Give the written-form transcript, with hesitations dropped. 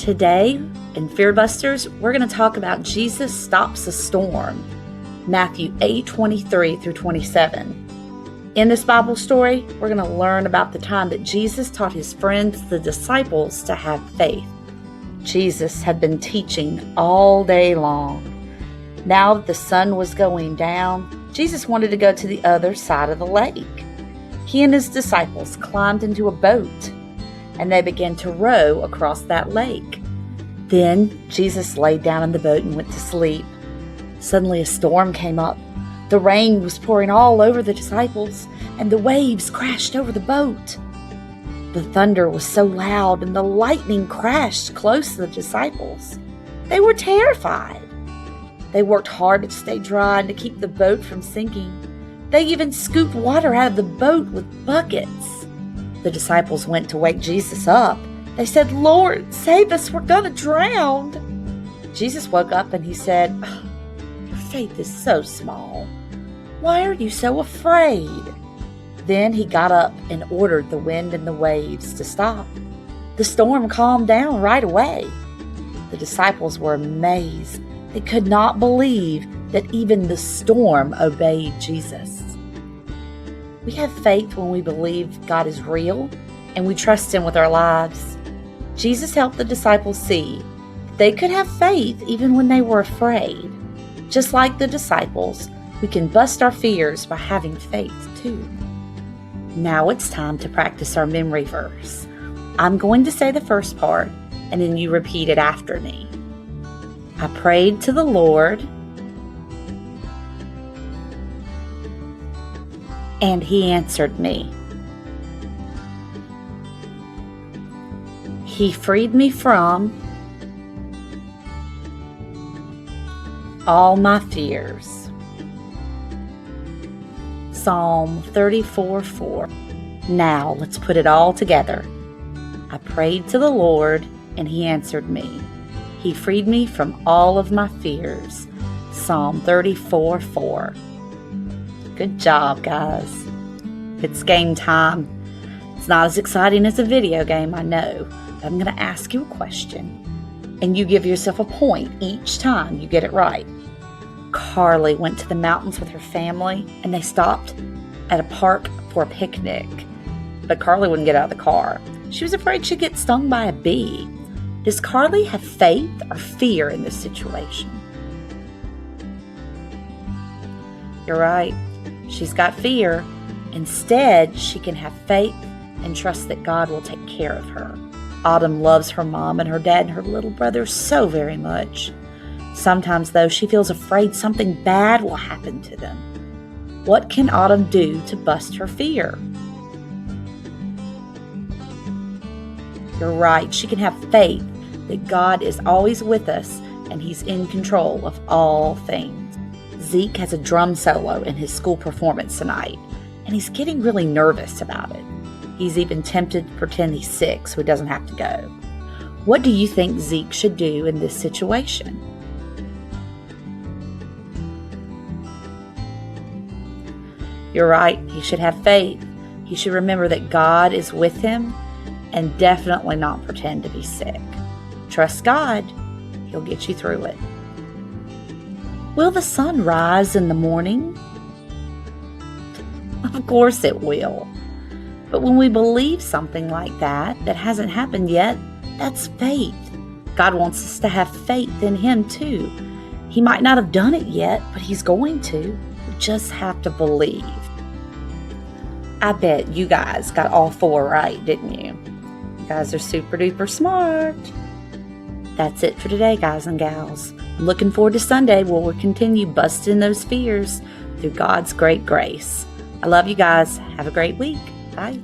Today in Fearbusters, we're going to talk about Jesus stops a storm, Matthew 8:23 through 27. In this Bible story, we're going to learn about the time that Jesus taught his friends, the disciples, to have faith. Jesus had been teaching all day long. Now that the sun was going down, Jesus wanted to go to the other side of the lake. He and his disciples climbed into a boat, and they began to row across that lake. Then Jesus laid down in the boat and went to sleep. Suddenly a storm came up. The rain was pouring all over the disciples, and the waves crashed over the boat. The thunder was so loud, and the lightning crashed close to the disciples. They were terrified. They worked hard to stay dry and to keep the boat from sinking. They even scooped water out of the boat with buckets. The disciples went to wake Jesus up. They said, "Lord, save us, we're going to drown." Jesus woke up and he said, "Your faith is so small. Why are you so afraid?" Then he got up and ordered the wind and the waves to stop. The storm calmed down right away. The disciples were amazed. They could not believe that even the storm obeyed Jesus. We have faith when we believe God is real and we trust Him with our lives. Jesus helped the disciples see they could have faith even when they were afraid. Just like the disciples, we can bust our fears by having faith too. Now it's time to practice our memory verse. I'm going to say the first part, and then you repeat it after me. I prayed to the Lord, and He answered me. He freed me from all my fears. Psalm 34:4. Now let's put it all together. I prayed to the Lord, and He answered me. He freed me from all of my fears. Psalm 34:4. Good job, guys. It's game time. It's not as exciting as a video game, I know, but I'm going to ask you a question, and you give yourself a point each time you get it right. Carly went to the mountains with her family, and they stopped at a park for a picnic. But Carly wouldn't get out of the car. She was afraid she'd get stung by a bee. Does Carly have faith or fear in this situation? You're right. She's got fear. Instead, she can have faith and trust that God will take care of her. Autumn loves her mom and her dad and her little brother so very much. Sometimes, though, she feels afraid something bad will happen to them. What can Autumn do to bust her fear? You're right. She can have faith that God is always with us and He's in control of all things. Zeke has a drum solo in his school performance tonight, and he's getting really nervous about it. He's even tempted to pretend he's sick so he doesn't have to go. What do you think Zeke should do in this situation? You're right. He should have faith. He should remember that God is with him and definitely not pretend to be sick. Trust God. He'll get you through it. Will the sun rise in the morning? Of course it will. But when we believe something like that hasn't happened yet, that's faith. God wants us to have faith in Him too. He might not have done it yet, but He's going to. We just have to believe. I bet you guys got all 4 right, didn't you? You guys are super duper smart. That's it for today, guys and gals. I'm looking forward to Sunday where we'll continue busting those fears through God's great grace. I love you guys. Have a great week. Bye.